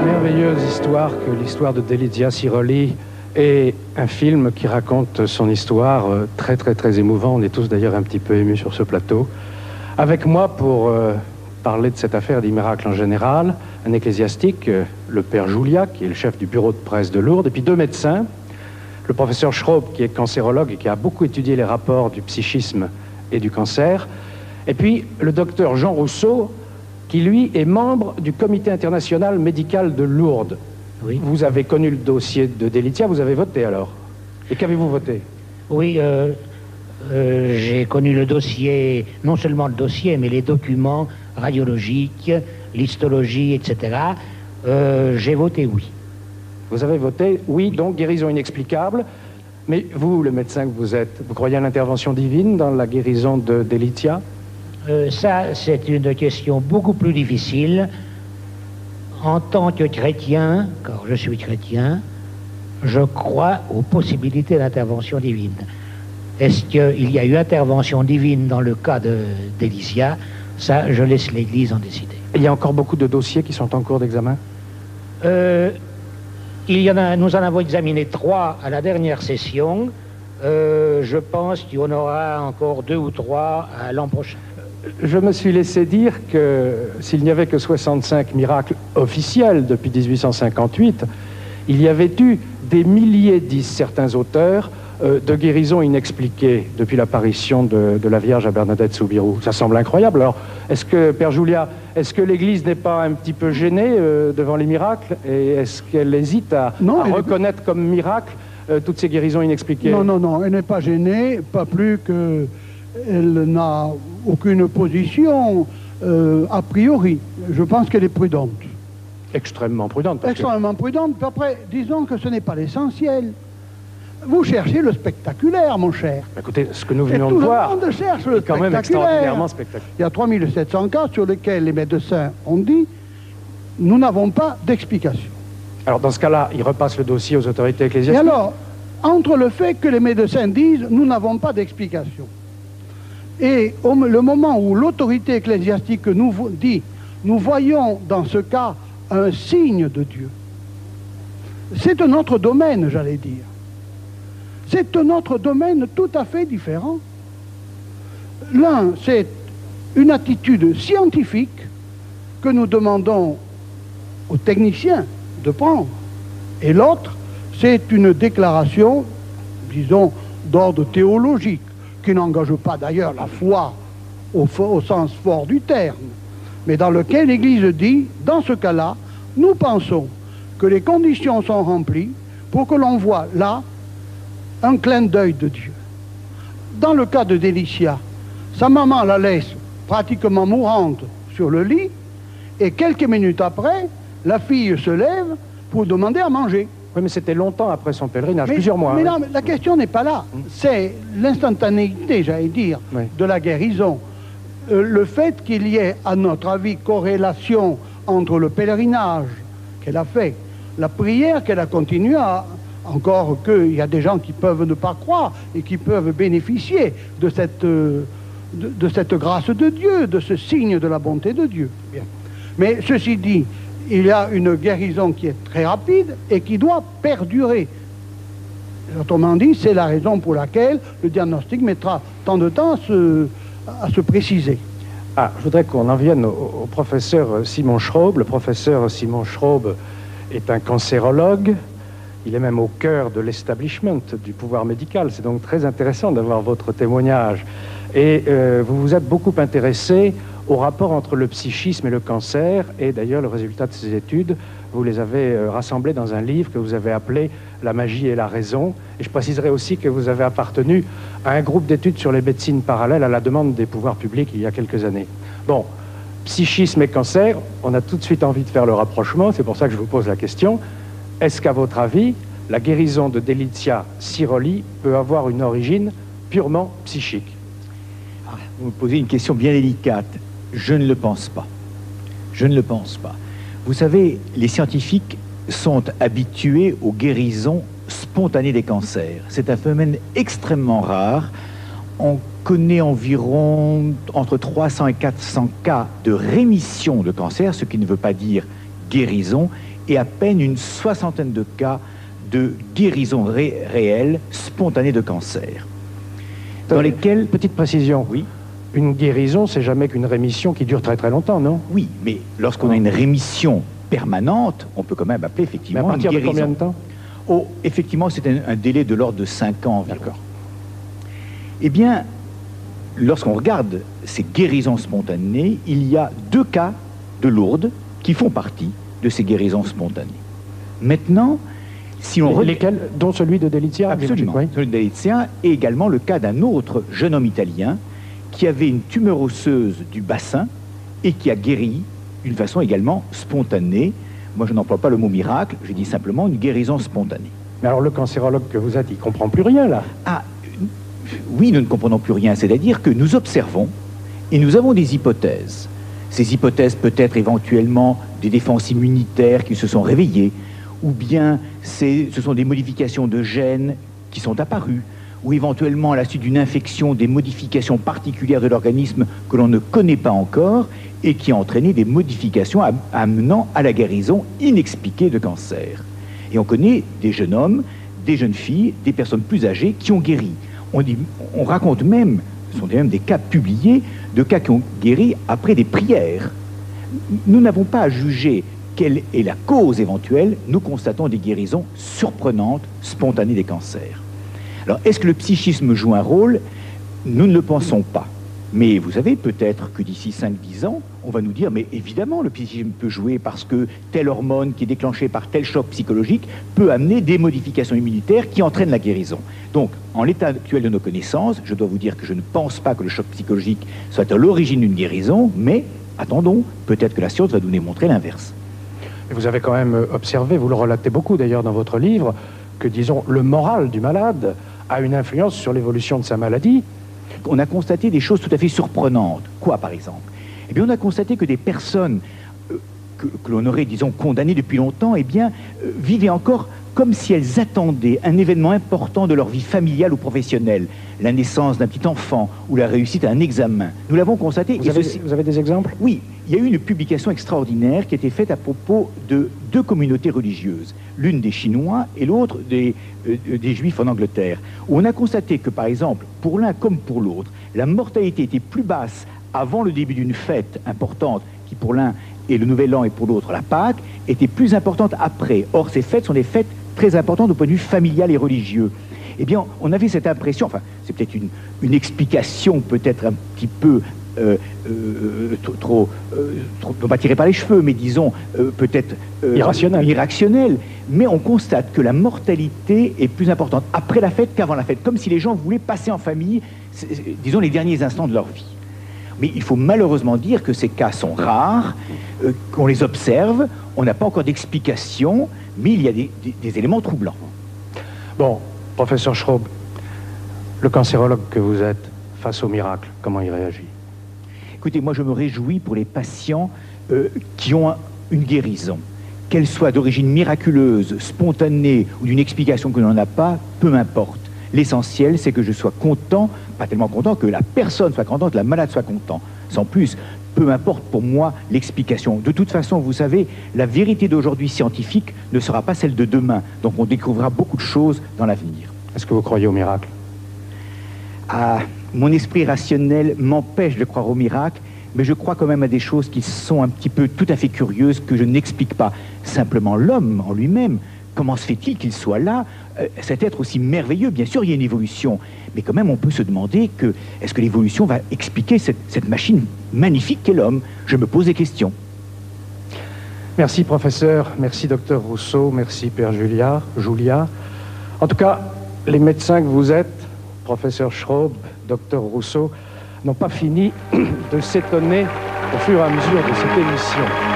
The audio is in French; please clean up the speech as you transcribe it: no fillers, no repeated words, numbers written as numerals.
Merveilleuse histoire que l'histoire de Delizia Siroli est un film qui raconte son histoire très très émouvant. On est tous d'ailleurs un petit peu émus sur ce plateau. Avec moi pour parler de cette affaire des miracles en général, un ecclésiastique, le père Julia, qui est le chef du bureau de presse de Lourdes, et puis deux médecins, le professeur Schraub, qui est cancérologue et qui a beaucoup étudié les rapports du psychisme et du cancer, et puis le docteur Jean Rousseau, qui lui est membre du comité international médical de Lourdes. Oui. Vous avez connu le dossier de Delizia, vous avez voté alors. Et qu'avez-vous voté? Oui, j'ai connu le dossier, non seulement le dossier, mais les documents radiologiques, l'histologie, etc. J'ai voté oui. Vous avez voté oui, donc guérison inexplicable. Mais vous, le médecin que vous êtes, vous croyez à l'intervention divine dans la guérison de Delizia? Ça, c'est une question beaucoup plus difficile. En tant que chrétien, car je suis chrétien, je crois aux possibilités d'intervention divine. Est-ce qu'il y a eu intervention divine dans le cas de Delizia? Ça, je laisse l'Église en décider. Il y a encore beaucoup de dossiers qui sont en cours d'examen? Il y en a, nous en avons examiné 3 à la dernière session. Je pense qu'il y en aura encore 2 ou 3 à l'an prochain. Je me suis laissé dire que s'il n'y avait que 65 miracles officiels depuis 1858, il y avait eu des milliers, disent certains auteurs, de guérisons inexpliquées depuis l'apparition de la Vierge à Bernadette Soubirous. Ça semble incroyable. Alors, est-ce que, Père Julia, est-ce que l'Église n'est pas un petit peu gênée devant les miracles? Et est-ce qu'elle hésite à reconnaître comme miracle toutes ces guérisons inexpliquées? Non, elle n'est pas gênée, pas plus que... Elle n'a aucune position a priori. Je pense qu'elle est prudente. Extrêmement prudente. Extrêmement prudente. Puis après, disons que ce n'est pas l'essentiel. Vous cherchez le spectaculaire, mon cher. Écoutez, ce que nous venons de voir, tout le monde cherche le quand même extraordinairement spectaculaire. Il y a 3700 cas sur lesquels les médecins ont dit « nous n'avons pas d'explication ». Alors dans ce cas-là, il repasse le dossier aux autorités ecclésiastiques. Et alors, entre le fait que les médecins disent « nous n'avons pas d'explication », et le moment où l'autorité ecclésiastique nous dit « nous voyons dans ce cas un signe de Dieu », c'est un autre domaine, j'allais dire. C'est un autre domaine tout à fait différent. L'un, c'est une attitude scientifique que nous demandons aux techniciens de prendre. Et l'autre, c'est une déclaration, disons, d'ordre théologique, qui n'engage pas d'ailleurs la foi au sens fort du terme, mais dans lequel l'Église dit, dans ce cas-là, nous pensons que les conditions sont remplies pour que l'on voit là un clin d'œil de Dieu. Dans le cas de Delizia, sa maman la laisse pratiquement mourante sur le lit, et quelques minutes après, la fille se lève pour demander à manger. Oui, mais c'était longtemps après son pèlerinage, plusieurs mois. Mais non, mais la question n'est pas là. C'est l'instantanéité, j'allais dire, de la guérison. Le fait qu'il y ait, à notre avis, corrélation entre le pèlerinage qu'elle a fait, la prière qu'elle a continué à... Encore qu'il y a des gens qui peuvent ne pas croire et qui peuvent bénéficier de cette grâce de Dieu, de ce signe de la bonté de Dieu. Bien. Mais ceci dit, il y a une guérison qui est très rapide et qui doit perdurer. Autrement dit, c'est la raison pour laquelle le diagnostic mettra tant de temps à se préciser. Ah, je voudrais qu'on en vienne au professeur Simon Schraub. Le professeur Simon Schraub est un cancérologue. Il est même au cœur de l'establishment du pouvoir médical. C'est donc très intéressant d'avoir votre témoignage. Et vous vous êtes beaucoup intéressé au rapport entre le psychisme et le cancer. Et d'ailleurs, le résultat de ces études, vous les avez rassemblés dans un livre que vous avez appelé « La magie et la raison ». Et je préciserai aussi que vous avez appartenu à un groupe d'études sur les médecines parallèles à la demande des pouvoirs publics il y a quelques années. Bon, psychisme et cancer, on a tout de suite envie de faire le rapprochement. C'est pour ça que je vous pose la question. Est-ce qu'à votre avis, la guérison de Delizia Siroli peut avoir une origine purement psychique? Vous me posez une question bien délicate. Je ne le pense pas. Je ne le pense pas. Vous savez, les scientifiques sont habitués aux guérisons spontanées des cancers. C'est un phénomène extrêmement rare. On connaît environ entre 300 et 400 cas de rémission de cancer, ce qui ne veut pas dire guérison. et à peine une 60aine de cas de guérison réelle, spontanée de cancer. Dans lesquels... Petite précision. Oui. Une guérison, c'est jamais qu'une rémission qui dure très très longtemps, non? Oui, mais lorsqu'on a une rémission permanente, on peut quand même appeler effectivement mais à partir une guérison. de combien de temps? Oh, effectivement, c'est un délai de l'ordre de 5 ans environ. D'accord. Eh bien, lorsqu'on regarde ces guérisons spontanées, il y a 2 cas de Lourdes qui font partie de ces guérisons spontanées. Maintenant, si on lesquels, dont celui de Delizia? Absolument, oui. celui de Delizia, et également le cas d'un autre jeune homme italien qui avait une tumeur osseuse du bassin et qui a guéri d'une façon également spontanée. Moi, je n'emploie pas le mot miracle, je dis simplement une guérison spontanée. Mais alors le cancérologue que vous êtes, il ne comprend plus rien là? Ah, oui, nous ne comprenons plus rien, c'est-à-dire que nous observons et nous avons des hypothèses. Ces hypothèses peut-être éventuellement des défenses immunitaires qui se sont réveillées, ou bien ce sont des modifications de gènes qui sont apparues, ou éventuellement à la suite d'une infection, des modifications particulières de l'organisme que l'on ne connaît pas encore et qui ont entraîné des modifications amenant à la guérison inexpliquée de cancer. Et on connaît des jeunes hommes, des jeunes filles, des personnes plus âgées qui ont guéri. On raconte même, ce sont même des cas publiés, de cas qui ont guéri après des prières. Nous n'avons pas à juger quelle est la cause éventuelle, nous constatons des guérisons surprenantes, spontanées des cancers. Alors, est-ce que le psychisme joue un rôle? Nous ne le pensons pas. Mais vous savez, peut-être que d'ici 5-10 ans, on va nous dire, mais évidemment, le psychisme peut jouer parce que telle hormone qui est déclenchée par tel choc psychologique peut amener des modifications immunitaires qui entraînent la guérison. Donc, en l'état actuel de nos connaissances, je dois vous dire que je ne pense pas que le choc psychologique soit à l'origine d'une guérison, mais attendons, peut-être que la science va nous démontrer l'inverse. Et vous avez quand même observé, vous le relatez beaucoup d'ailleurs dans votre livre, que disons, le moral du malade a une influence sur l'évolution de sa maladie. On a constaté des choses tout à fait surprenantes. Quoi, par exemple? Eh bien, on a constaté que des personnes que l'on aurait, disons, condamnées depuis longtemps, eh bien, vivaient encore comme si elles attendaient un événement important de leur vie familiale ou professionnelle, la naissance d'un petit enfant ou la réussite à un examen. Nous l'avons constaté. Vous avez des exemples? Oui, il y a eu une publication extraordinaire qui a été faite à propos de 2 communautés religieuses, l'une des Chinois et l'autre des Juifs en Angleterre, où on a constaté que, par exemple, pour l'un comme pour l'autre, la mortalité était plus basse avant le début d'une fête importante, qui pour l'un est le Nouvel An et pour l'autre la Pâque, était plus importante après. Or, ces fêtes sont des fêtes très importantes au point de vue familial et religieux. Eh bien, on avait cette impression, enfin, c'est peut-être une explication peut-être un petit peu trop pas tirée par les cheveux, mais disons peut-être irrationnelle. Mais on constate que la mortalité est plus importante après la fête qu'avant la fête, comme si les gens voulaient passer en famille, disons, les derniers instants de leur vie. Mais il faut malheureusement dire que ces cas sont rares, qu'on les observe, on n'a pas encore d'explication, mais il y a des éléments troublants. Bon, professeur Schraub, le cancérologue que vous êtes, face au miracle, comment il réagit? Écoutez, moi je me réjouis pour les patients qui ont une guérison. Qu'elle soit d'origine miraculeuse, spontanée ou d'une explication que l'on n'a pas, peu m'importe. L'essentiel, c'est que je sois content, pas tellement content, que la personne soit contente, que la malade soit content. Sans plus, peu importe pour moi l'explication. De toute façon, vous savez, la vérité d'aujourd'hui scientifique ne sera pas celle de demain. Donc on découvrira beaucoup de choses dans l'avenir. Est-ce que vous croyez au miracle? Ah, mon esprit rationnel m'empêche de croire au miracle, mais je crois quand même à des choses qui sont un petit peu tout à fait curieuses, que je n'explique pas. Simplement l'homme en lui-même, comment se fait-il qu'il soit là, cet être aussi merveilleux? Bien sûr, il y a une évolution, mais quand même, on peut se demander que, est-ce que l'évolution va expliquer cette machine magnifique qu'est l'homme? Je me pose des questions. Merci, professeur. Merci, docteur Rousseau. Merci, père Julia. En tout cas, les médecins que vous êtes, professeur Schraub, docteur Rousseau, n'ont pas fini de s'étonner au fur et à mesure de cette émission.